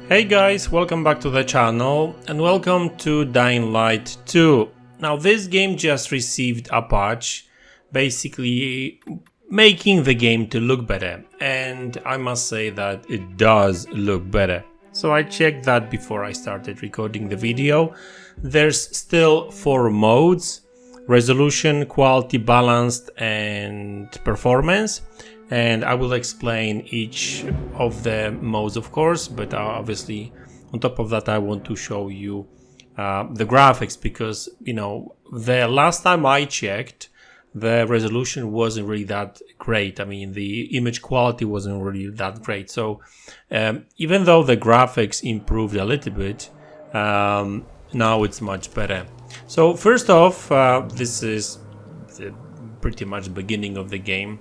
Hey guys, welcome back to the channel and welcome to Dying Light 2. Now this game just received a patch, basically making the game to look better, and I must say that it does look better. So I checked that before I started recording the video. There's still 4 modes: resolution, quality, balanced and performance. And I will explain each of the modes, of course, but obviously on top of that I want to show you the graphics, because the last time I checked the resolution wasn't really that great. I mean, the image quality wasn't really that great. So even though the graphics improved a little bit, now it's much better. So first off, this is pretty much the beginning of the game.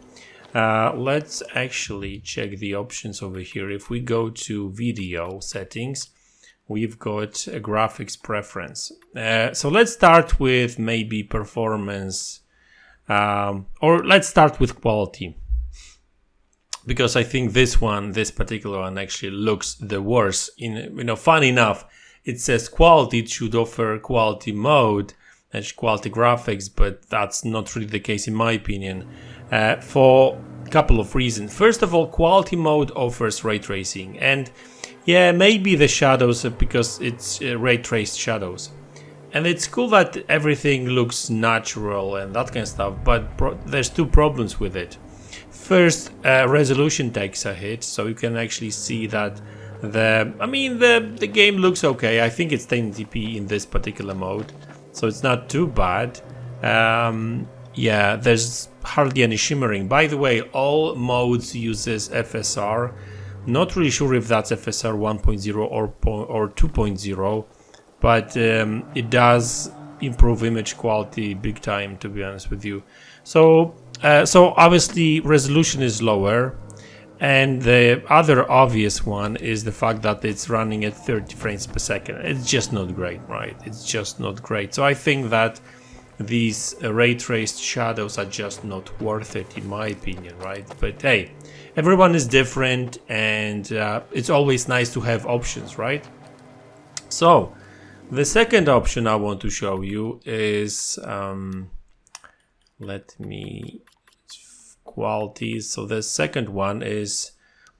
Let's actually check the options over here. If we go to video settings, we've got a graphics preference. So let's start with maybe performance, or let's start with quality, because I think this particular one actually looks the worst. Fun enough, it says quality, it should offer quality mode and quality graphics, but that's not really the case in my opinion, for a couple of reasons. First of all, quality mode offers ray tracing, and yeah, maybe the shadows, because it's ray traced shadows, and it's cool that everything looks natural and that kind of stuff, but there's 2 problems with it. First, resolution takes a hit, so you can actually see that the game looks okay. I think it's 1080p in this particular mode, so it's not too bad. Yeah, there's hardly any shimmering. By the way, all modes uses FSR. Not really sure if that's FSR 1.0 or 2.0, but it does improve image quality big time, to be honest with you. So obviously resolution is lower, and the other obvious one is the fact that it's running at 30 frames per second. It's just not great, right? It's just not great. So I think that these ray traced shadows are just not worth it, in my opinion, right? But hey, everyone is different, and it's always nice to have options, right? So the second option I want to show you is quality. So the second one is,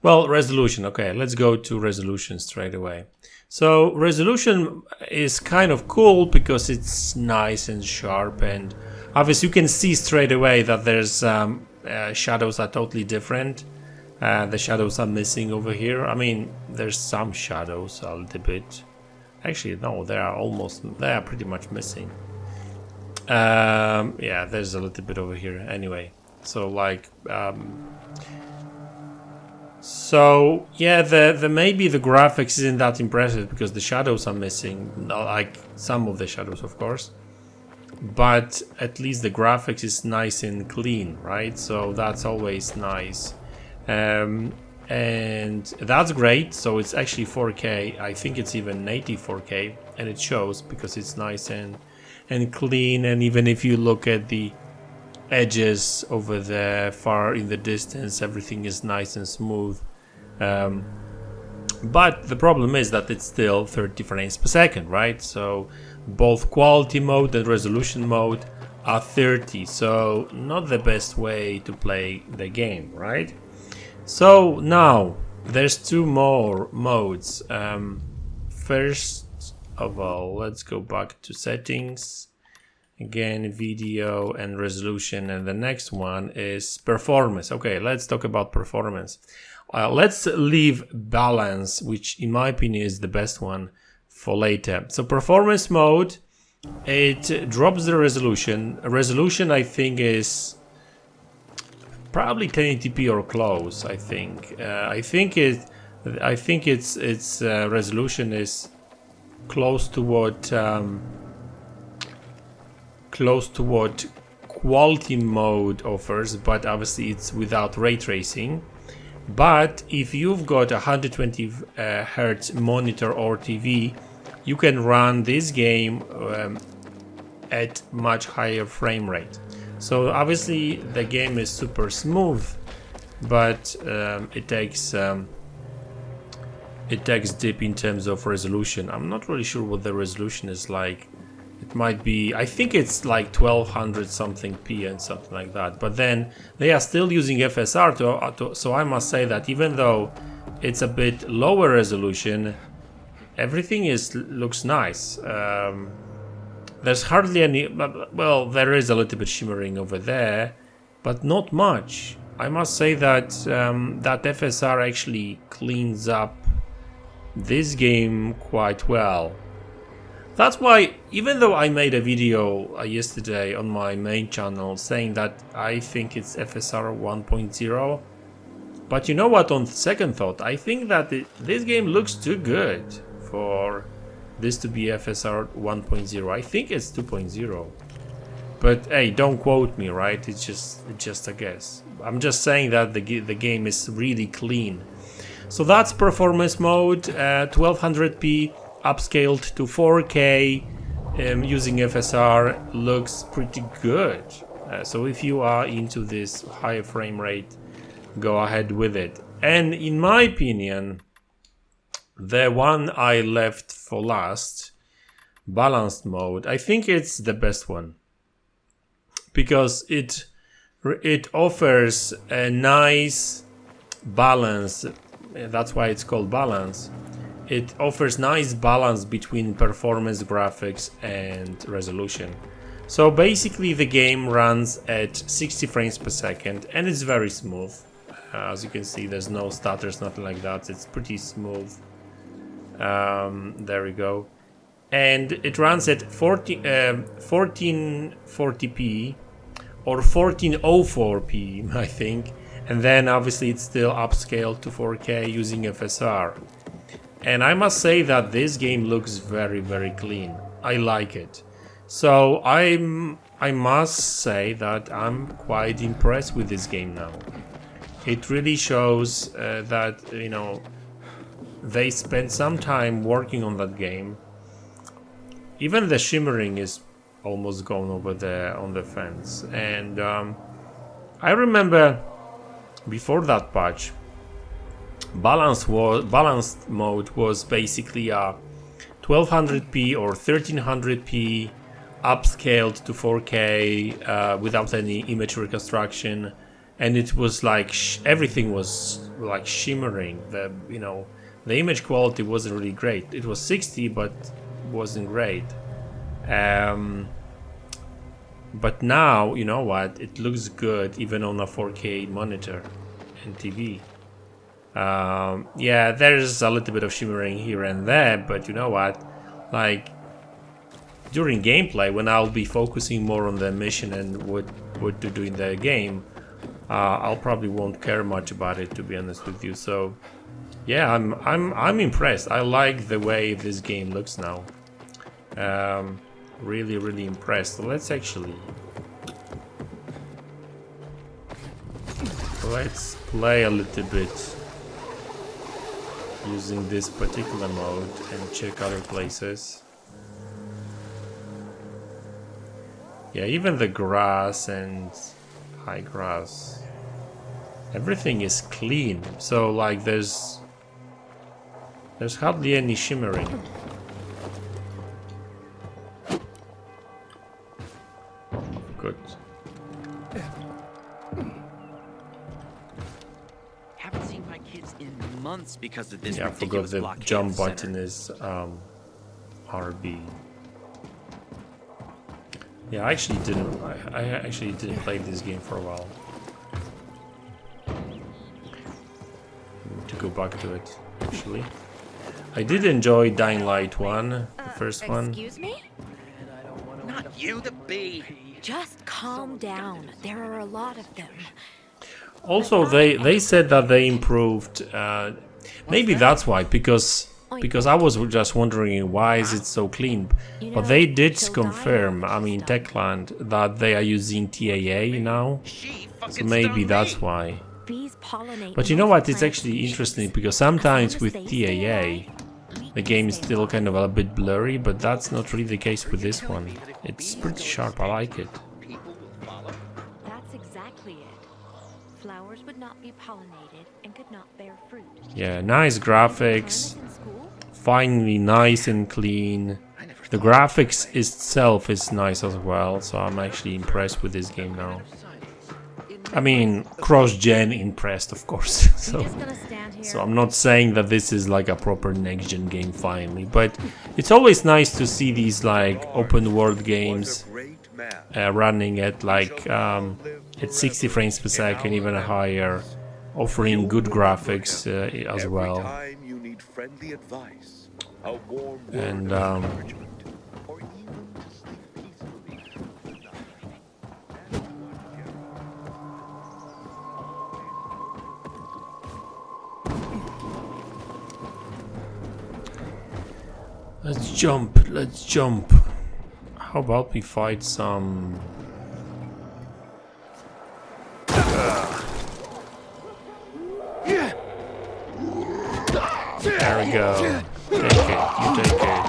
well, resolution. Okay, let's go to resolution straight away. So resolution is kind of cool because it's nice and sharp, and obviously you can see straight away that there's shadows are totally different. The shadows are missing over here. I mean, there's some shadows a little bit. Actually, no, they are pretty much missing. Yeah, there's a little bit over here anyway. So like, so yeah, the maybe the graphics isn't that impressive because the shadows are missing, like some of the shadows, of course. But at least the graphics is nice and clean, right? So that's always nice, and that's great. So it's actually 4K. I think it's even native 4K, and it shows because it's nice and clean. And even if you look at the edges over there far in the distance, everything is nice and smooth, but the problem is that it's still 30 frames per second, right? So both quality mode and resolution mode are 30, so not the best way to play the game, right? So now there's 2 more modes. First of all, let's go back to settings. Again, video and resolution, and the next one is performance. Okay, let's talk about performance. Let's leave balance, which in my opinion is the best one, for later. So performance mode, it drops the resolution. Resolution, I think, is probably 1080p or close. I think its resolution is close to what quality mode offers, but obviously it's without ray tracing. But if you've got a 120 Hertz monitor or TV, you can run this game at much higher frame rate. So obviously the game is super smooth, but it takes it takes dip in terms of resolution. I'm not really sure what the resolution is like. It might be, I think it's like 1200 something p and something like that. But then they are still using FSR so I must say that even though it's a bit lower resolution, everything looks nice. There's hardly any, well, there is a little bit shimmering over there, but not much. I must say that that FSR actually cleans up this game quite well. That's why, even though I made a video yesterday on my main channel saying that I think it's FSR 1.0, but you know what, on second thought, I think that this game looks too good for this to be FSR 1.0. I think it's 2.0. But hey, don't quote me, right? It's just a guess. I'm just saying that the game is really clean. So that's performance mode, 1200p, upscaled to 4K, using FSR, looks pretty good. So if you are into this high frame rate, go ahead with it. And in my opinion, the one I left for last, balanced mode, I think it's the best one, because it offers a nice balance. That's why it's called balance. It offers nice balance between performance, graphics and resolution. So basically the game runs at 60 frames per second and it's very smooth. As you can see, there's no stutters, nothing like that. It's pretty smooth. There we go. And it runs at 1440p or 1404p, I think. And then obviously it's still upscaled to 4K using FSR. And I must say that this game looks very, very clean. I like it. So I must say that I'm quite impressed with this game now. It really shows that, you know, they spent some time working on that game. Even the shimmering is almost gone over there on the fence. And I remember before that patch, balanced mode was basically a 1200p or 1300p upscaled to 4K without any image reconstruction, and it was like everything was like shimmering. The image quality wasn't really great. It was 60, but wasn't great. But now, you know what? It looks good even on a 4K monitor and TV. Yeah, there's a little bit of shimmering here and there, but you know what? Like during gameplay, when I'll be focusing more on the mission and what to do in the game, I'll probably won't care much about it, to be honest with you. So yeah, I'm impressed. I like the way this game looks now. Really, really impressed. So let's play a little bit using this particular mode and check other places. Yeah, even the grass and high grass, everything is clean. So like there's hardly any shimmering. Good. Haven't seen my kids in months because of this. Yeah, I forgot the jump button is RB. Yeah, I actually didn't play this game for a while. Need to go back to it, actually. I did enjoy Dying Light 1, the first one. Excuse me? Not you, the bee. Just calm down. There are a lot of them. Also, they said that they improved. Maybe that's why, because I was just wondering why is it so clean. But they did confirm, I mean Techland, that they are using TAA now. So maybe that's why. But you know what? It's actually interesting because sometimes with TAA, the game is still kind of a bit blurry, but that's not really the case with this one. It's pretty sharp. I like it. That's exactly it. Flowers would not be pollinated and could not bear fruit. Yeah, nice graphics. finally nice and clean. The graphics itself is nice as well, so I'm actually impressed with this game now. I mean, cross-gen impressed, of course. So I'm not saying that this is like a proper next-gen game finally, but it's always nice to see these like open-world games running at like at 60 frames per second, even higher, offering good graphics as well. And let's jump, let's jump. How about we fight some... There we go. Take it, you take it.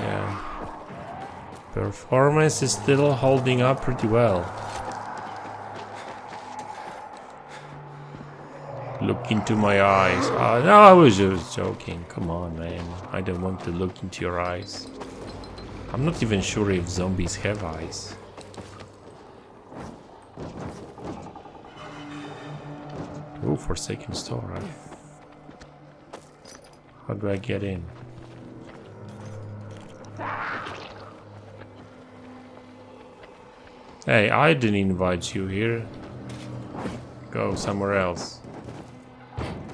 Yeah. Performance is still holding up pretty well. Look into my eyes. Oh, no, I was just joking. Come on, man. I don't want to look into your eyes. I'm not even sure if zombies have eyes. Oh, Forsaken Store. How do I get in? Hey, I didn't invite you here. Go somewhere else.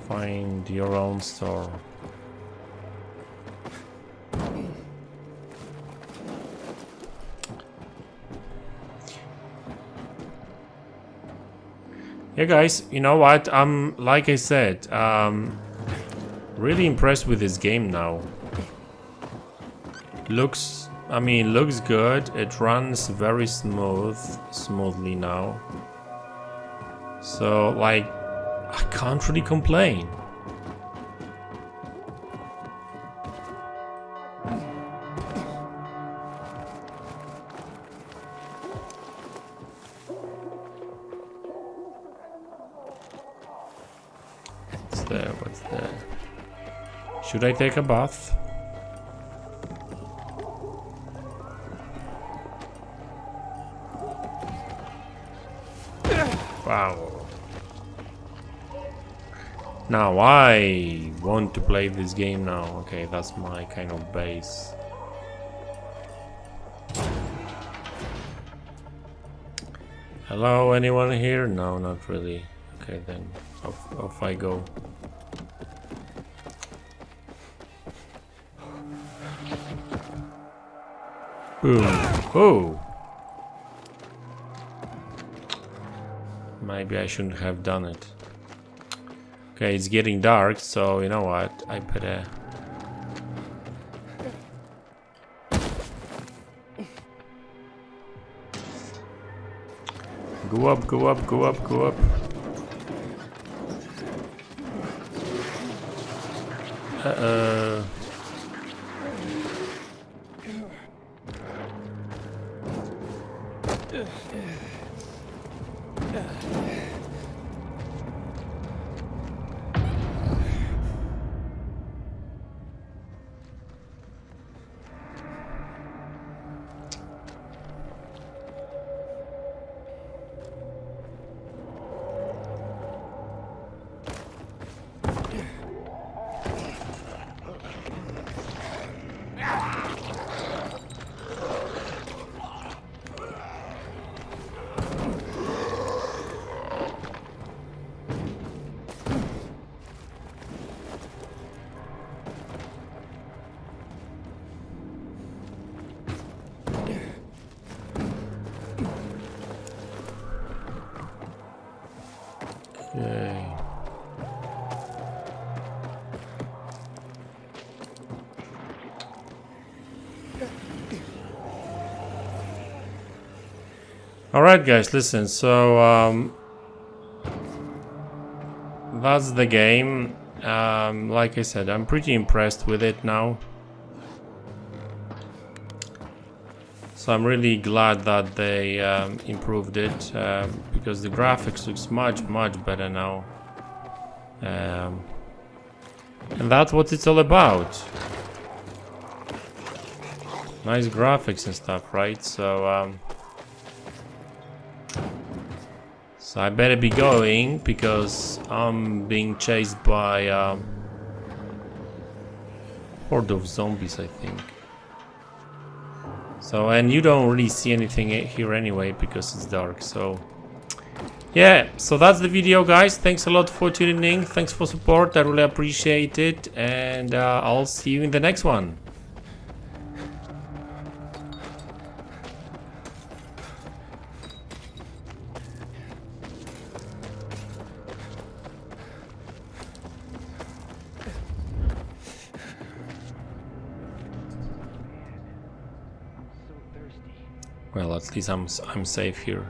Find your own store. Yeah, guys, you know what? Like I said, really impressed with this game now. Looks good. It runs very smoothly now. So, like, I can't really complain. What's there? Should I take a bath? Wow. Now I want to play this game now. Okay, that's my kind of base. Hello, anyone here? No, not really. Okay, then off I go. Boom. Oh! Maybe I shouldn't have done it. Okay, it's getting dark, so you know what? I better... Go up, go up, go up, go up. Uh-oh. Okay. Alright guys, listen, so that's the game. Like I said, I'm pretty impressed with it now. So I'm really glad that they improved it, because the graphics looks much better now. And that's what it's all about. Nice graphics and stuff, right? So so I better be going because I'm being chased by horde of zombies, I think. So, and you don't really see anything here anyway because it's dark. So yeah, so that's the video, guys. Thanks a lot for tuning in. Thanks for support. I really appreciate it, and I'll see you in the next one. Well, at least I'm safe here.